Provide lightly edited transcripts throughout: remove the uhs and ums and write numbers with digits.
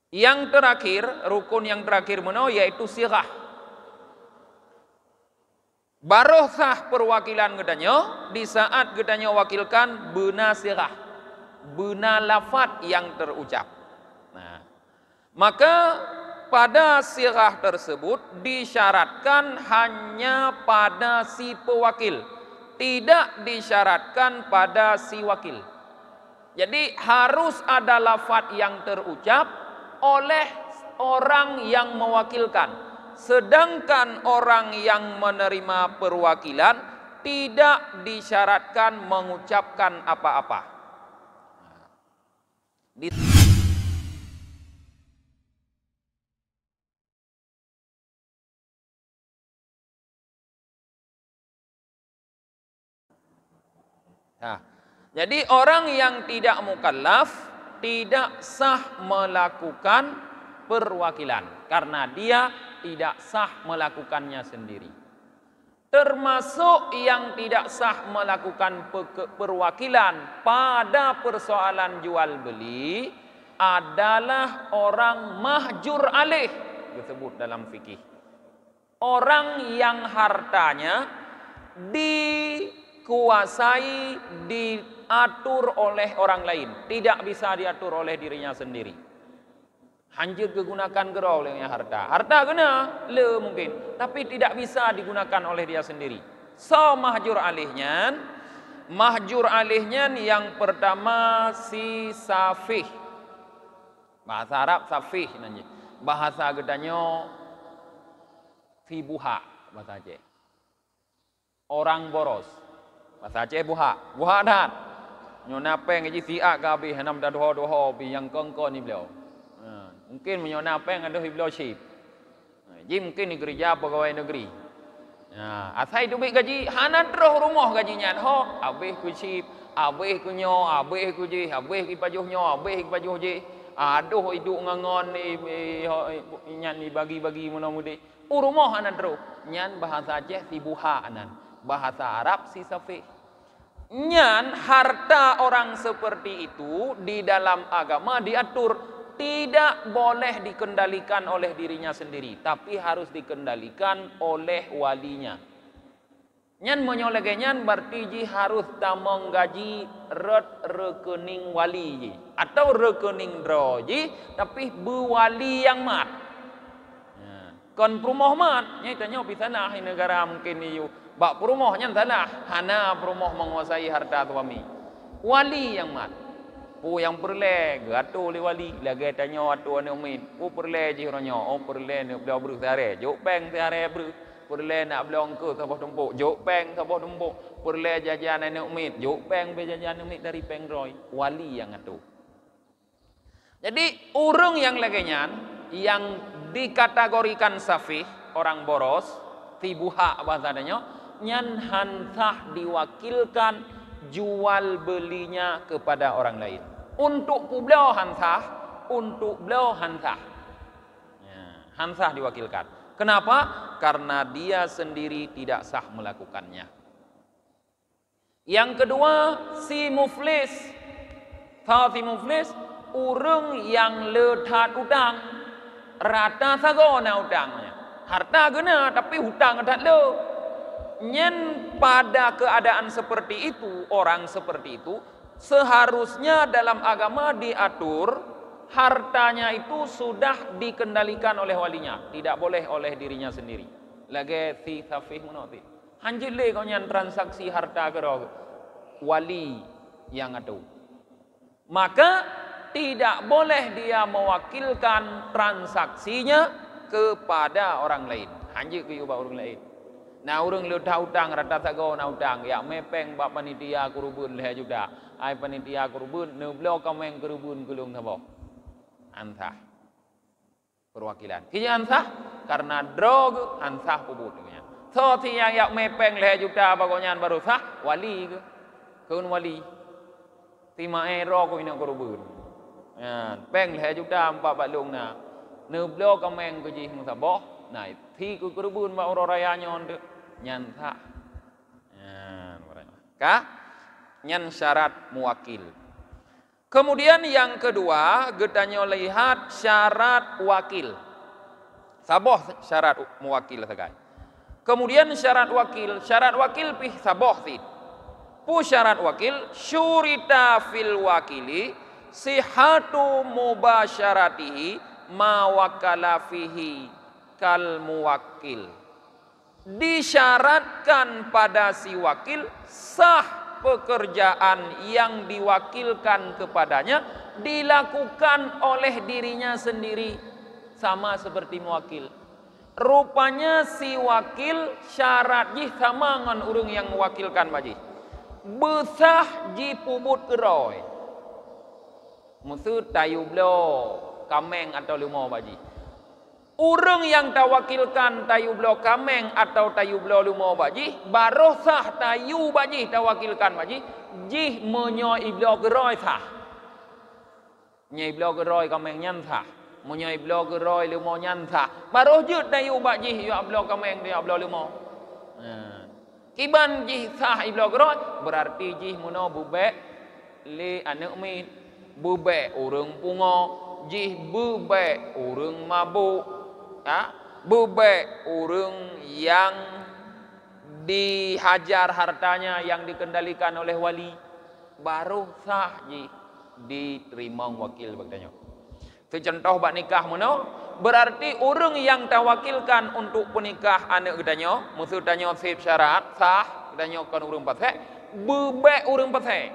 Yang terakhir, rukun yang terakhir meno yaitu sirah. Baruh sah perwakilan gedanyo di saat gedanyo wakilkan bena sirah, bena lafat yang terucap. Nah, maka pada sirah tersebut disyaratkan hanya pada si pewakil, tidak disyaratkan pada si wakil. Jadi harus ada lafat yang terucap oleh orang yang mewakilkan, sedangkan orang yang menerima perwakilan tidak disyaratkan mengucapkan apa-apa. Nah, jadi orang yang tidak mukallaf tidak sah melakukan perwakilan karena dia tidak sah melakukannya sendiri. Termasuk yang tidak sah melakukan perwakilan pada persoalan jual beli adalah orang mahjur alih, disebut dalam fikih. Orang yang hartanya dikuasai, diatur oleh orang lain, tidak bisa diatur oleh dirinya sendiri. Hanjur digunakan gero olehnya harta. Harta guna le mungkin, tapi tidak bisa digunakan oleh dia sendiri. So mahjur alihnya, yang pertama si safih. Bahasa Arab safih nanya. Bahasa gedanyo si buha bahasa Aceh. Orang boros. Bahasa Aceh buha. Buha dah. Nyona peng ji siak gabi hanam dah doho bi yang kongko ni beliau. Mungkin menyona peng ada beliau ship. Ji mungkin di gereja pegawai negeri. Asai duit gaji hanan terus rumah gajinya. Ho, habis ku ship, habis ku nyo, habis ku ji, habis ki pajuh nyo, habis ki pajuh ji. Aduh hidup ngangon ni nyan ni bagi-bagi muda-mudi. Rumah hanan terus. Nyan bahasa Aceh si buha anan. Bahasa Arab si safih. Nyan harta orang seperti itu di dalam agama diatur tidak boleh dikendalikan oleh dirinya sendiri, tapi harus dikendalikan oleh walinya. Nyan menyolege nyan berarti ji harus tamong gaji rekening wali ji atau rekening dro ji, tapi bewali yang mat. Kon perumoh mat, nyai tanya pisana di negara mungkin ni bak perumoh nyan tanah, hana perumoh menguasai harta suami. Wali yang mat. Pu yang perle gato le wali lagi tanya atu ane umin. Pu perle ji ronyo, oh perle ne beliau beru sare, jok peng sare beru. Perle nak beliau ke sabah tumpuk, jok peng sabah tumpuk. Perle jajan ane umin, jok peng be jajan umin dari peng roy. Wali yang atu. Jadi urung yang lagenyan yang dikategorikan safih, orang boros, tibuha bahasanya, nyan hansah diwakilkan jual belinya kepada orang lain. Untuk beliau hansah, untuk beliau hansah. Hansah diwakilkan. Kenapa? Karena dia sendiri tidak sah melakukannya. Yang kedua, si muflis. Si muflis, urang yang letat utang. Rata sagona utangnya. Harta guna tapi hutang tak le. Nyen pada keadaan seperti itu, orang seperti itu seharusnya dalam agama diatur hartanya itu sudah dikendalikan oleh walinya, tidak boleh oleh dirinya sendiri. Lagi si safih munoti. Hanjil le kau nyan transaksi harta kero wali yang atu. Maka tidak boleh dia mewakilkan transaksinya kepada orang lain. Hanjil ke orang lain. Nah urang lu tahu utang rata sago na utang ya mepeng bab panitia kurubun leh juga ai panitia kurubun ne blo kameng kurubun gulung thabo ansah perwakilan ki ansah karena drog ansah pubutnya so ti yang ya mepeng leh juga bagonya baru sah wali ke kun wali ti mae ro ko ina kurubun ya peng leh juga empat balung na ne blo kameng ko ji thabo nah thi kurubun ma oro raya nyon nyan tak nyan syarat muwakil. Kemudian yang kedua, gedanyo lihat syarat wakil. Saboh syarat muwakil sekai. Kemudian syarat wakil pih saboh sid. Pu syarat wakil syurita fil wakili sihatu mubasyaratihi ma wakala fihi kal muwakil. Disyaratkan pada si wakil sah pekerjaan yang diwakilkan kepadanya dilakukan oleh dirinya sendiri sama seperti muwakil. Rupanya si wakil syarat jih sama dengan urang yang mewakilkan baji. Besah ji pubut keroi. Maksud tayu blo kameng atau limo baji. Urang yang tawakilkan tayu blo kameng atau tayu blo lumo baji, baru sah tayu baji tawakilkan baji, jih menyoi blo geroi sah. Nyai blo geroi kameng nyan sah. Menyoi blo geroi lumo nyan sah. Baru jut tayu baji yu blo kameng dia blo lumo. Kiban jih sah blo geroi, berarti jih muno bubek li anak min, bubek urang pungo, jih bubek urang mabuk. Bebek orang yang dihajar hartanya yang dikendalikan oleh wali baru sah diterima wakil bagdanya. Itu contoh bak nikah mana? Berarti orang yang tawakilkan untuk penikah anak gedanya, maksud danyo sip syarat sah, gedanya kan orang pasai, bebek orang pasai.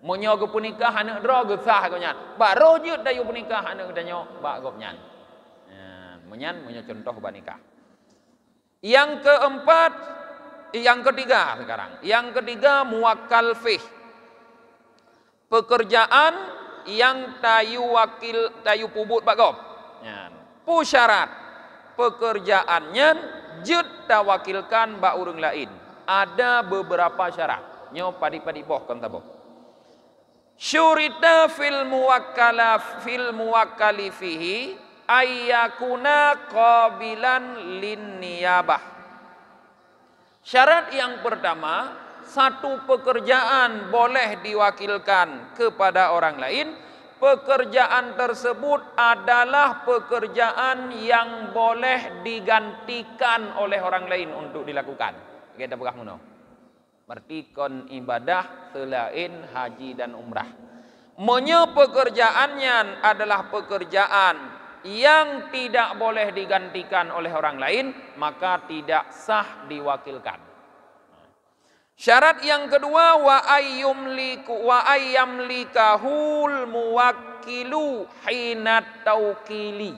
Monyo ke penikah anak dro ke sah konyan. Baru je dayu penikah anak gedanya bak gopnyan. Menyan contoh banikah. Yang keempat, yang ketiga sekarang. Yang ketiga muwakkal fih. Pekerjaan yang tayu wakil tayu pubut bagop. Pu syarat pekerjaannya jut tawakilkan ba urang lain. Ada beberapa syarat. Nyo padi-padi boh kan taboh. Syurita fil muwakkali fihi ayyakuna qabilan lin niyabah. Syarat yang pertama, satu pekerjaan boleh diwakilkan kepada orang lain. Pekerjaan tersebut adalah pekerjaan yang boleh digantikan oleh orang lain untuk dilakukan. Kita begah muno. Berarti kon ibadah selain haji dan umrah. Menyo pekerjaannya adalah pekerjaan yang tidak boleh digantikan oleh orang lain, maka tidak sah diwakilkan. Syarat yang kedua, wa ayyamlikahul muwakkilu hina tauqili.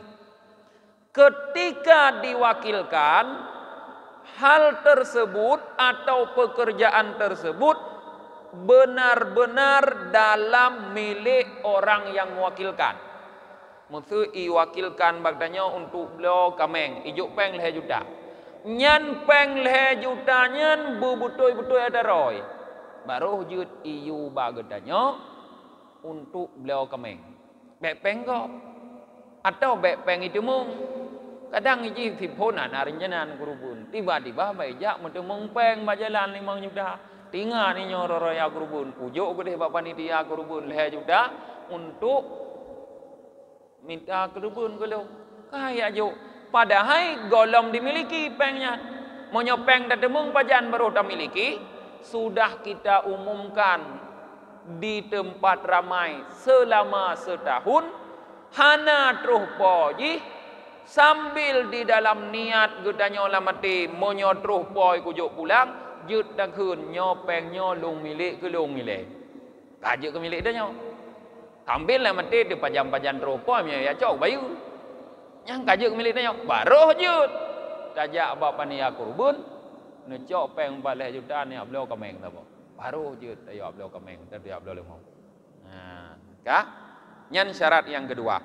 Ketika diwakilkan, hal tersebut atau pekerjaan tersebut benar-benar dalam milik orang yang mewakilkan. Maksud iwakilkan bagdanya untuk beliau kameng ijuk peng leh juta. Nyan peng leh juta nyan bebutoy-butoy ada roy. Baru jut iyu bagdanya untuk beliau kameng. Bek peng kok. Atau bek peng itu mung. Kadang iji siponan arinjanan kurubun. Tiba-tiba bejak mentemung peng bajalan 5 juta. Tinggal ni nyoroya kurubun. Pujuk ke deh bapak panitia kurubun leh juta untuk minta kerubun kalau kaya jo. Padahal golong dimiliki pengnya. Monyo peng datemung pajan baru tak miliki. Sudah kita umumkan di tempat ramai selama setahun. Hana truh poji sambil di dalam niat gedanyo lamati monyo truh poi kujuk pulang. Jut dak hun nyo peng nyo lung milik ke lung milik. Kajuk ke milik dah nyo. Ambil lah mati di pajam-pajam rokok ya cok bayu. Yang kajuk milik dia baru jut. Kajak bapa ni aku rubun. Ni cok peng 4 juta ni ablo kameng tabo. Baru jut ayo ablo kameng tapi ablo lemau. Nah, kah? Nyan syarat yang kedua.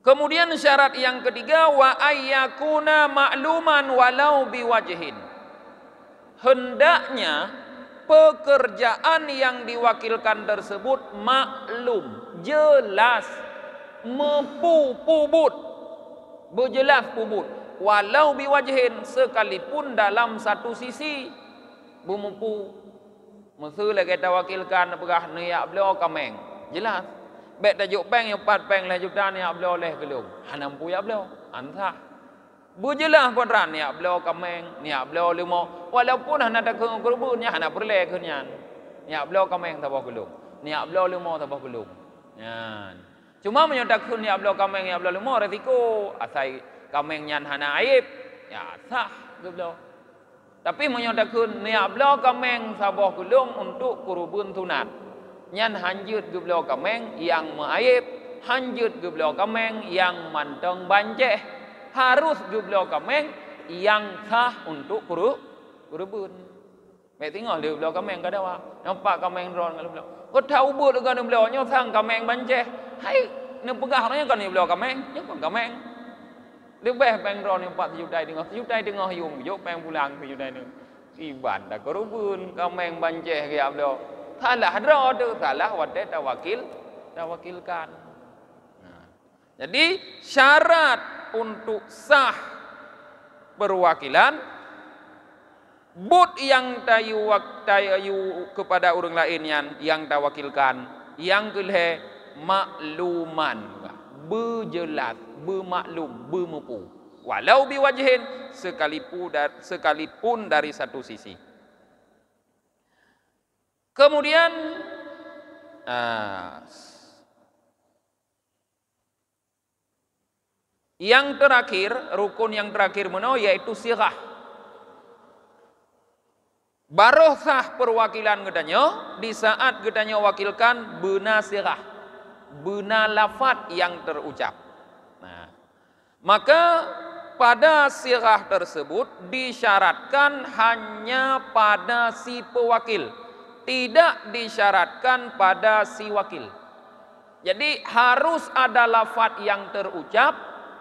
Kemudian syarat yang ketiga wa ayyakuna ma'luman walau biwajhin. Hendaknya pekerjaan yang diwakilkan tersebut maklum, jelas, pubut, berjelas pubut. Walau biwajhin, sekalipun dalam satu sisi, bumpu. Musuh lagi tawakilkan berah niat beliau kameng. Jelas. Bet tajuk peng yang 4 peng lah juta niat beliau leh gelung. Hanam puya beliau. Antah. Bujelah kontran niat beliau kameng, niat beliau limo. Walaupun hana tak kerubunnya hana perle kenyan. Niat beliau kameng tabah gelung. Niat beliau limo tabah gelung. Nyan. Cuma menyodak niat beliau kameng niat beliau limo resiko asai kameng nyan hana aib. Ya sah beliau. Tapi menyodakun niat beliau kameng sabah gelung untuk kurubun tunat. Nyan hanjut ke beliau kameng yang meaib, hanjut ke beliau kameng yang manteng banceh, harus ke beliau kameng yang sah untuk kurubun. Mek tengok dia beliau kameng kada wa. Nampak kameng ron kalau beliau. Kau tahu buat dengan beliau nyo sang kameng banceh. Hai, ne pegahnya kan beliau kameng, nya kan kameng. Lebih peng ron yang 4 juta tengah yung yo peng pulang 7 juta ni. Iban dah korubun kameng banceh ke beliau. Salah dro tu salah wate tawakilkan. Nah. Jadi syarat untuk sah perwakilan but yang tayu kepada orang lain yang tawakilkan yang keleh makluman berjelas bermaklum, bermupu. Walau biwajhin sekalipun dari satu sisi. Kemudian yang terakhir, rukun yang terakhir mana yaitu sirah. Baruh sah perwakilan gedanya di saat gedanya wakilkan benar sirah, benar lafaz yang terucap. Nah, maka pada sirah tersebut disyaratkan hanya pada si pewakil, tidak disyaratkan pada si wakil. Jadi harus ada lafaz yang terucap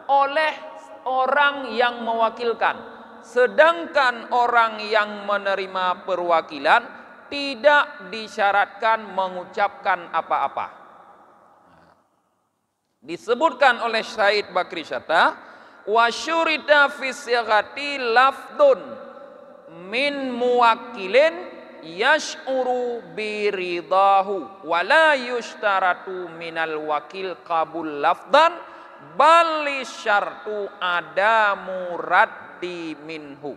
oleh orang yang mewakilkan, sedangkan orang yang menerima perwakilan tidak disyaratkan mengucapkan apa-apa. Disebutkan oleh Syed Bakri Syatta, wa syurita fi sighati lafdun min muwakkilin yash'uru biridahu wa la yushtaratu minal wakil qabul lafdan bal syartu adamu raddi minhu.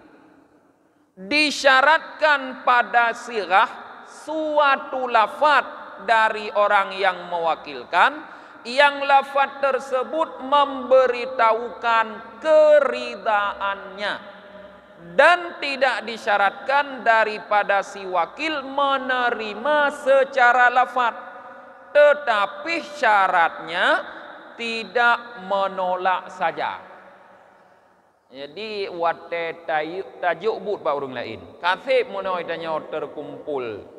Disyaratkan pada sirah suatu lafaz dari orang yang mewakilkan yang lafaz tersebut memberitahukan keridaannya dan tidak disyaratkan daripada si wakil menerima secara lafaz, tetapi syaratnya tidak menolak saja. Jadi wate tajuk but ba orang lain. Kasih monoi tanya terkumpul.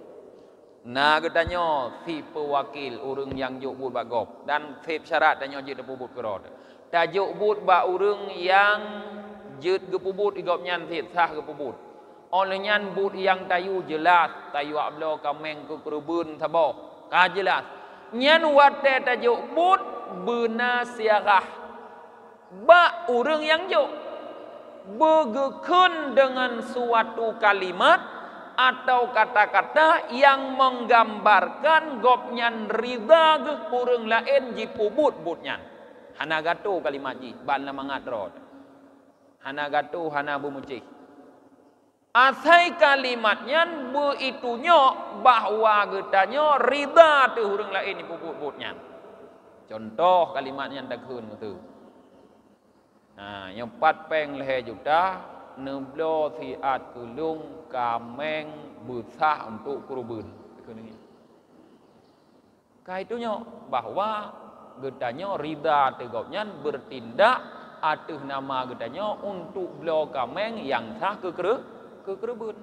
Nah katanya si pewakil orang yang juk but bagop dan sip syarat tanya je depubut kerod. Tajuk but ba orang yang jut gepubut igop nyan sip sah gepubut. Oleh nyan but yang tayu jelas, tayu ablo kameng ke kerubun sabok. Ka jelas. Nyan wate tajuk but benar siarah. Ba orang yang juk bergekun dengan suatu kalimat atau kata-kata yang menggambarkan gopnyan rida ke orang lain jipubut butnyan. Hana gato kalimat ji ban la mangadrod. Hana gato hana bumucih. Asai kalimatnya beitunya bahwa getanya rida tu orang lain dipubut butnyan. Contoh kalimatnya takun tu. Nah, yang 4 peng leh juta neblo siat kulung kameng besah untuk kurubun. Kaitunya bahwa getanya rida tegopnya bertindak atas nama getanya untuk belo kameng yang sah ke kurubun.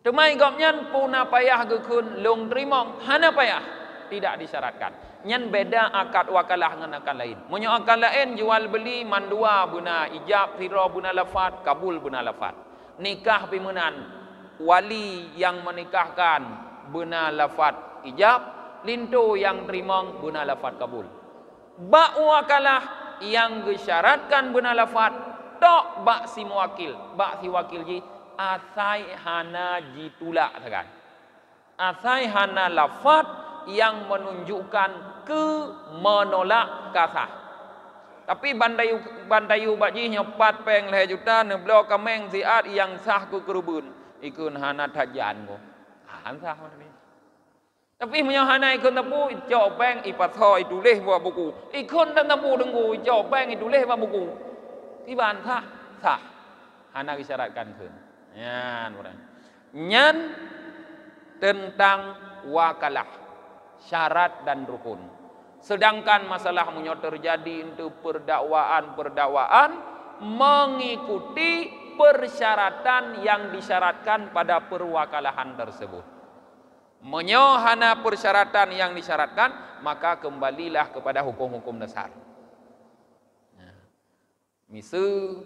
Temai gopnya puna payah gekun long trimong hana payah tidak disyaratkan. Nyan beda akad wakalah dengan akad lain. Munyo akad lain jual beli mandua buna ijab sira buna lafaz kabul buna lafaz. Nikah pimenan wali yang menikahkan buna lafaz ijab, lintu yang terima buna lafaz kabul. Ba wakalah yang disyaratkan buna lafaz tok ba si muwakil, ba si wakil ji asai hana jitula kan. Asai hana lafaz yang menunjukkan ke menolak kasah. Tapi bandayu baji nyopat peng leh juta ne blo kameng siat yang sah ku kerubun ikun hana tajan ko. Han sah ni. Tapi menyohana ikun tapu ijau peng ipatho ituleh buat buku. Ikun dan tapu dengku ijau peng ituleh buat buku. Tiban sah. Hana disyaratkan keun. Nyan tentang wakalah, syarat dan rukun. Sedangkan masalah munyo terjadi untuk perdakwaan mengikuti persyaratan yang disyaratkan pada perwakalahan tersebut. Munyo hana persyaratan yang disyaratkan, maka kembalilah kepada hukum-hukum dasar. Misal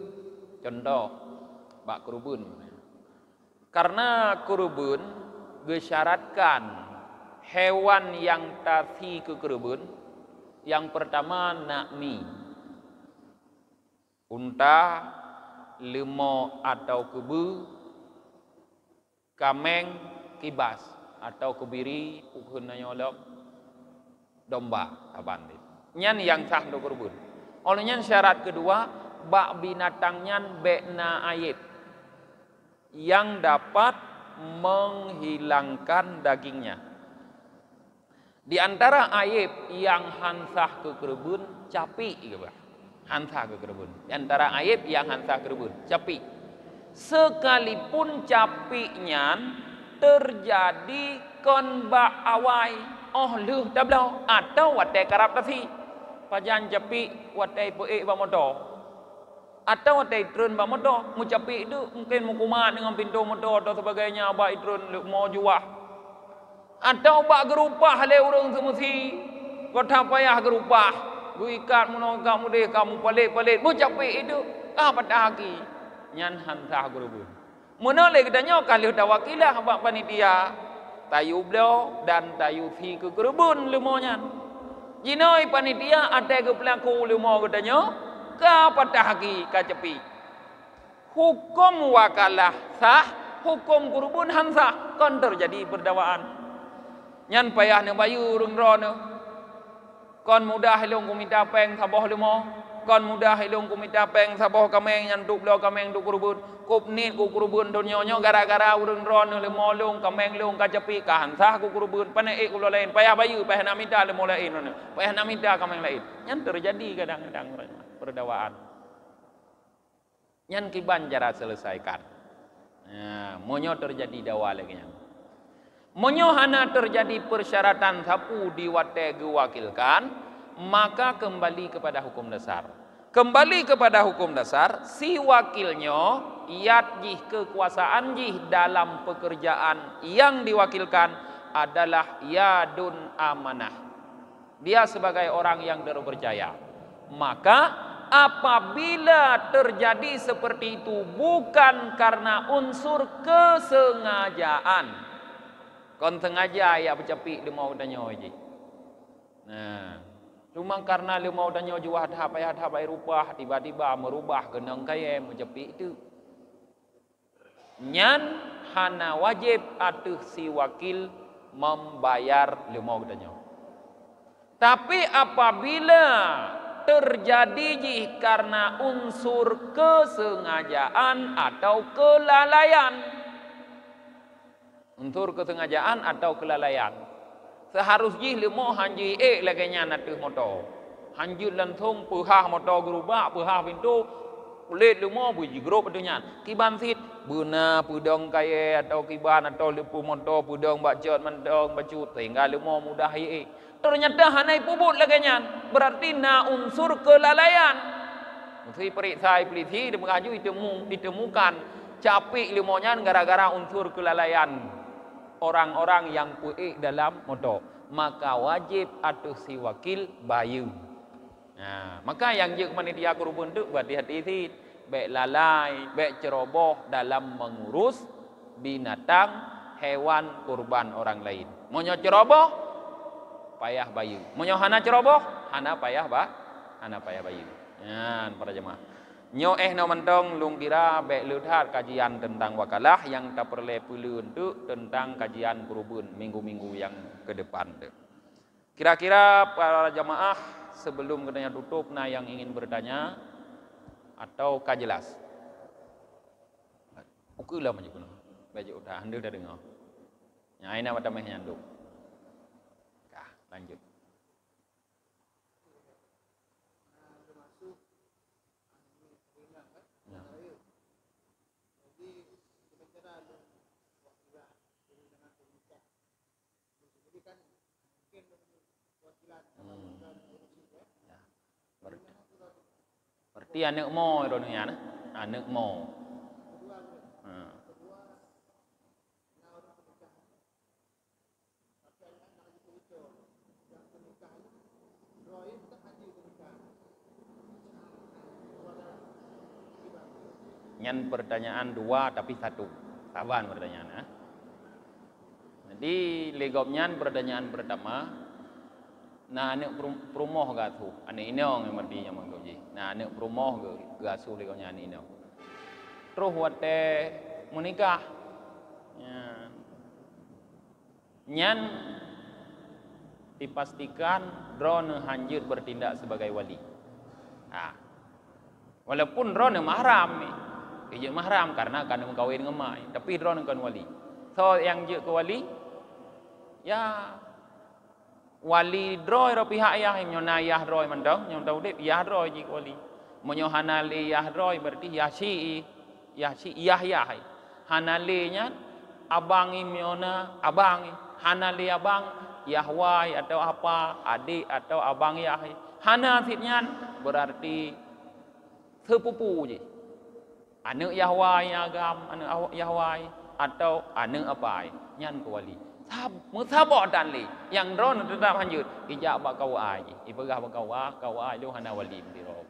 contoh bak kurubun. Karena kurubun disyaratkan hewan yang tafi ke kurubun, yang pertama nakmi, unta, lemau atau kebu, kameng, kibas atau kebiri, ukun nyolok, domba, taban. Nyan yang sah untuk kurubun. Olehnya syarat kedua, bak binatangnya bekna ayib yang dapat menghilangkan dagingnya. Di antara ayib yang hansah ke kerebun, capi gitu. Hansah ke kerebun. Di antara ayib yang hansah ke kerebun, capi. Sekalipun capinya terjadi kon bak awai, luh tablau atau watai karap tasi. Pajan capi watai poek bamoto. Atau watai trun bamoto, mu capi itu mungkin mu kumat dengan pintu motor atau sebagainya, bak trun mau jual. Atau bak gerupah le urang semusi kota payah gerupah gu ikat muno kamu deh kamu palit-palit mu capek itu pada haki nyan hantah gerubun muno le gedanya kalau tawakilah bak panitia tayu blo dan tayu fi ke gerubun lemonya jinoi panitia ada ke pelaku lemo gedanya ka pada haki ka cepi hukum wakalah sah hukum gerubun hansah kon terjadi berdawaan. Nyan payah ne bayu rung ron kon mudah hilung kumita peng saboh lemo kon mudah hilung kumita peng saboh kameng nyan duk lo kameng duk kurubun kup nit ku kurubun donyonyo gara-gara urung ron lemo lung kameng lung kacepi ka hansah ku kurubun pane ku lain payah bayu payah namita lemo lain payah namita kameng lain nyan terjadi kadang-kadang perdawaan nyan kiban cara selesaikan monyo terjadi dawa lagi nyan menyohana terjadi persyaratan sapu diwate gewakilkan, maka kembali kepada hukum dasar. Kembali kepada hukum dasar, si wakilnya iat jih kekuasaan jih dalam pekerjaan yang diwakilkan adalah yadun amanah. Dia sebagai orang yang terpercaya. Maka apabila terjadi seperti itu bukan karena unsur kesengajaan, kon sengaja ya bercapi lemau danyo je. Nah, cuma karena lemau danyo juah hadap rupah tiba-tiba merubah genang kaya bercapi itu. Nyan hana wajib atuh si wakil membayar lemau danyo. Tapi apabila terjadi jih karena unsur kesengajaan atau kelalaian, unsur kesengajaan atau kelalaian. Seharusnya lemo hanji laganya natuh motor. Hanji lantung puhah motor gerubak, puhah pintu, kulit lemo buji grup adunya. Kiban sit buna pudong kaya atau kiban atau lepu motor pudong bacot mendong bacut sehingga lemo mudah ternyata hanai pubut laganya. Berarti na unsur kelalaian. Mesti periksa polisi dia mengaju ditemukan capik lemonya gara-gara unsur kelalaian orang-orang yang puik dalam motor, maka wajib atuh si wakil bayu. Nah, maka yang jek panitia kurubun tu berhati-hati, baik lalai, baik ceroboh dalam mengurus binatang, hewan kurban orang lain. Monyo ceroboh, payah bayu. Monyo hana ceroboh, hana payah bayu. Nah, para jemaah. Nyo no mentong lung kira bek lihat kajian tentang wakalah yang tak perlu untuk tentang kajian perubun minggu-minggu yang ke depan. Kira-kira para jamaah sebelum katanya tutup, nah yang ingin bertanya atau jelas? Oke lah macam mana? Baca udah, anda dah dengar. Yang ini apa tamah nyanduk? Lanjut. Berarti anak mo itu nih ya, anak mo. Nyan pertanyaan dua tapi satu, saban pertanyaan. Jadi legopnyan pertanyaan pertama, nah anak perumoh gatu, anak inong yang berdinya manggoji. Nah anak perumoh gasu legopnya anak inong. Terus wate menikah, nyan dipastikan drone hanjir bertindak sebagai wali. Nah, walaupun drone mahram nih. Dia mahram karena akan mengkawin ngemai, tapi drone kan wali. So yang je ke wali, ya wali droi ro pihak ayah yang nyonayah droi mandang, yang tahu dek yah droi je ke wali. Menyohanali yah droi berarti yah si yah hanalinya abang imyona abang hanali abang yahwai atau apa adik atau abang yah hanafitnya berarti sepupu je. Anak Yahwai agam, anak Yahwai atau anak apa? Nyan ke wali. Sabot dan li. Yang drone tetap lanjut. Ijak bak kau ai. Ipegah bak kau ai lu hana wali mendiro.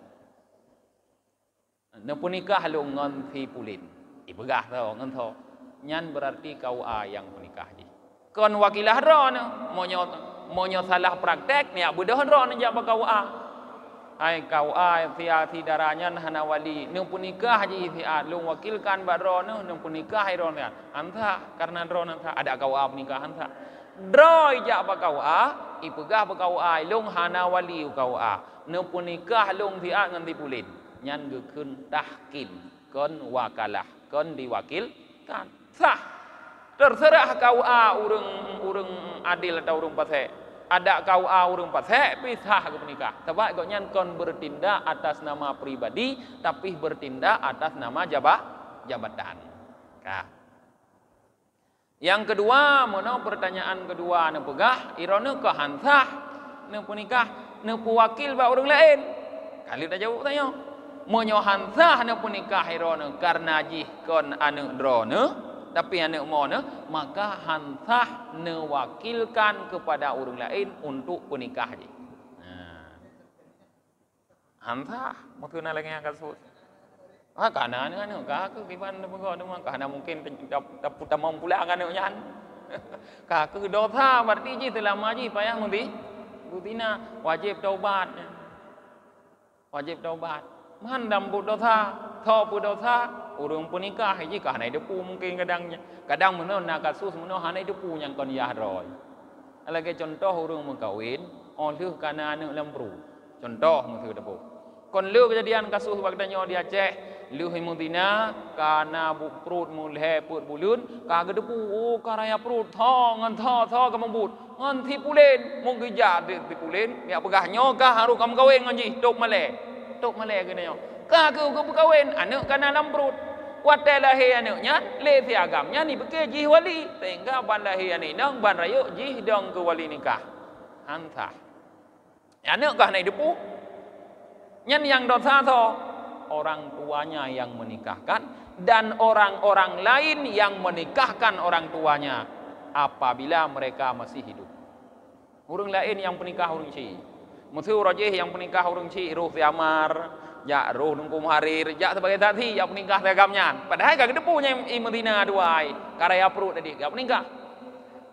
Nepun nikah lu ngon fi pulin. Ipegah tau ngon tho. Nyan berarti kau ai yang menikah ji. Kon wakilah drone monyo salah praktek ni budah drone jak bak kau ai. Hai kau fi daranya hana wali nu pun nikah haji fi lu wakilkan badrone nu pun nikah iron kan anta karena drone anta ada kau nikah anta droi jak ba kau ipegah ba kau lung hana wali kau nu pun nikah lung fi ngan dipulin nyan gekeun tahkin kon wakalah kon diwakilkan sah terserah kau urang adil atau urang pasai. Ada kau urang pasek pisah ke menikah. Sebab koknya kon bertindak atas nama pribadi tapi bertindak atas nama jabatan. Kah. Yang kedua, mana pertanyaan kedua ne pegah irone ke hansah ne menikah ne wakil ba orang lain. Kali dah jawab tanya. Monyo hansah ne menikah irone karena jih kon anu drone tapi anak mana maka hansah mewakilkan kepada orang lain untuk menikah je. Hansah maksudnya lagi yang kasus. Karena anu kah ke kiban bego demang karena mungkin tak mampu pula kan nyan. Kah ke dosa berarti je selama je payah mesti butina wajib taubat. Wajib taubat. Mandam bu dosa, tho bu dosa urang pun nikah haji kah nai depu mungkin kadang mana nak kasus mana hanai depu yang kon yah roy. Lagi contoh urang mengkawin oleh karena anak lempru. Contoh mesti depu. Kon lu kejadian kasus bagdanya di Aceh, lu himudina karena perut mulhe put bulun kah depu karaya perut tho ngan tho kemembut ngan tipulen mungkin jadi tipulen ya pegahnya kah harus kamu kawin ngan ji tok male kena kah ke kawin anak kana lambrut watai lahir anaknya le agamnya ni beke jih wali sehingga ban lahir ni nang ban rayu jih dong ke wali nikah hantah anak kah naik depu nyan yang dosa tho orang tuanya yang menikahkan dan orang-orang lain yang menikahkan orang tuanya apabila mereka masih hidup. Orang lain yang menikah orang ci mesti rajih yang menikah orang ci ruh siamar ya roh nungkum harir ya sebagai saksi ya menikah agamnya padahal gak depunya Madinah duai karaya perut tadi gak menikah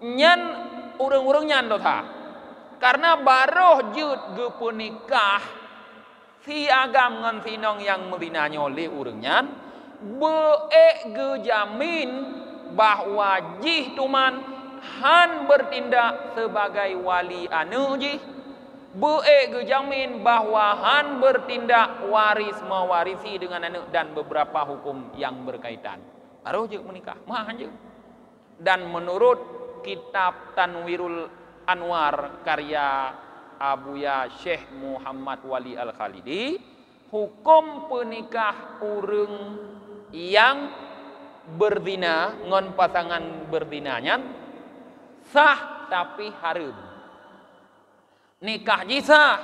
nyan urang-urang nyan dosa karena baroh jud ge penikah si agam ngan si nong yang mezinanya oleh urangnya gejamin bahwa jih tuman han bertindak sebagai wali anu jih gejamin bahwa han bertindak waris mewarisi dengan anak dan beberapa hukum yang berkaitan baru je menikah mah je. Dan menurut kitab Tanwirul Anwar karya Abuya Syekh Muhammad Wali Al-Khalidi, hukum penikah urang yang berzina ngon pasangan berzinanya sah tapi haram. Nikah ji sah.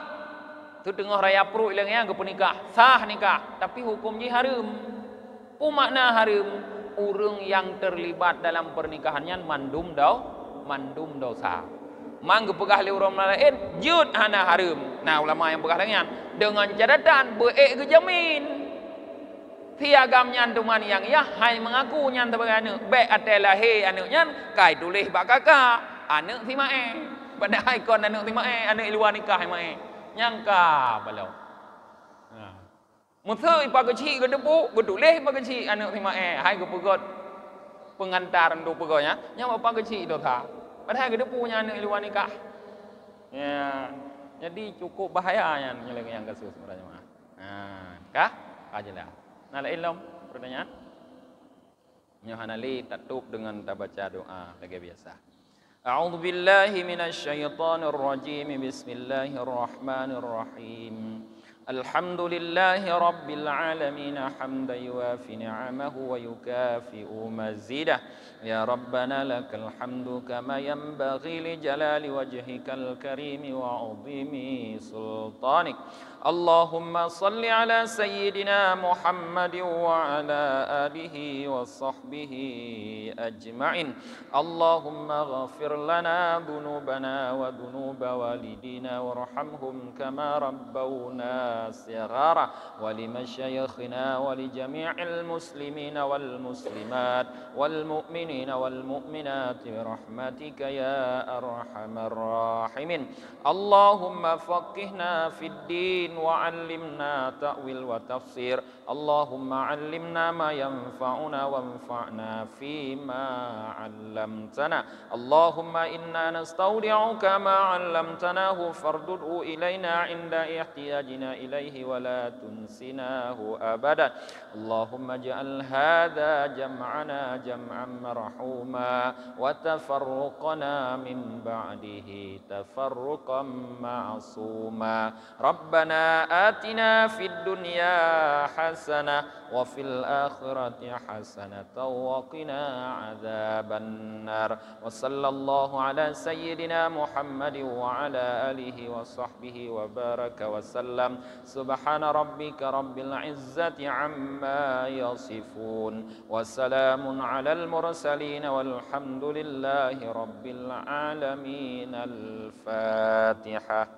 Tu tengah raya perut ilangnya ke penikah sah nikah tapi hukum ji haram. Makna haram urang yang terlibat dalam pernikahannya mandum dosa. Mang pegah le urang lain jud hana haram. Nah ulama yang pegah dengan catatan gejamin piagamnya tuman yang ya hai mengaku nyan tabagana be atelah he anaknya kai tulis bak kakak anak si mae pada hai kon anak si mae anak luar nikah mae nyangka balau nah musai pag kecil ke depu tulis pag kecil anak si mae hai ke pegot pengantar untuk pegonya nya pag kecil dosa padahal ke depu nya anak luar nikah ya jadi cukup bahaya yang kasus sebenarnya mah nah kah ajalah. Nah, ilmu pertanyaan? Nyohanali tutup dengan baca doa lagi biasa. A'udzu billahi minasyaitonir rajim. Bismillahirrahmanirrahim. Alhamdulillahi rabbil alamin hamdan yuwafi ni'amahu wa yukafi'u mazidah. Ya Rabbana lakal hamdu kama yanbaghi li jalali wajhikal karim wa 'azimi sultanik. Allahumma salli ala sayyidina Muhammad wa ala alihi wa sahbihi ajma'in. Allahumma ghafir lana dhunubana wa dhunuba walidina warhamhum kama rabbawna sighara wa limasyayikhina wa li jami'il muslimina wal muslimat wal mu'minina wal mu'minat bi rahmatika ya arhamar rahimin. Allahumma faqihna fid din وعلمنا تأويل وتفسير اللهم علمنا ما ينفعنا وانفعنا فيما علمتنا اللهم إنا نستودعك ما علمتناه فاردده إلينا عند احتياجنا إليه ولا تنسناه أبدا اللهم اجعل هذا جمعنا جمعا مرحوما وتفرقنا من بعده تفرقا معصوما ربنا آتنا في الدنيا حسنة وفي الآخرة حسنة وقنا عذاب النار وصلى الله على سيدنا محمد وعلى آله وصحبه وبارك وسلم سبحان ربك رب العزة عما يصفون وسلام على المرسلين والحمد لله رب العالمين. الفاتحة.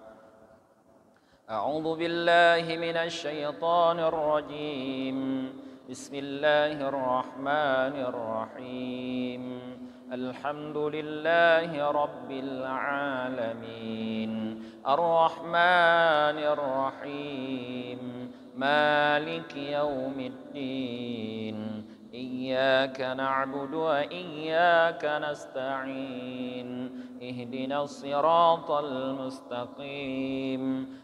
أعوذ بالله من الشيطان الرجيم. بسم الله الرحمن الرحيم. الحمد لله رب العالمين الرحمن الرحيم مالك يوم الدين إياك نعبد وإياك نستعين اهدنا الصراط المستقيم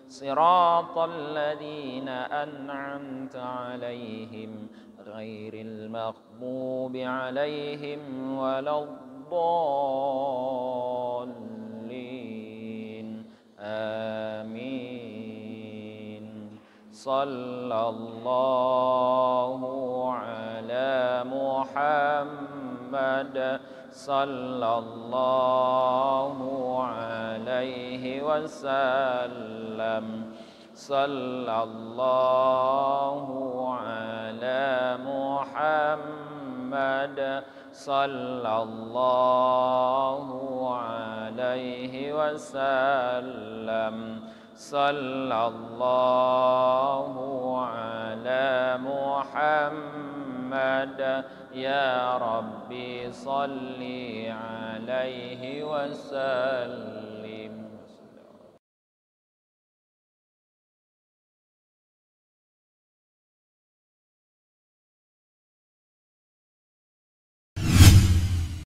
صراط الذين أنعمت عليهم غير المغضوب عليهم ولا الضالين آمين. صلى الله على محمد صلى الله عليه وسلم صلى الله على محمد صلى الله عليه وسلم صلى الله على محمد يا ربي صل عليه وسلم.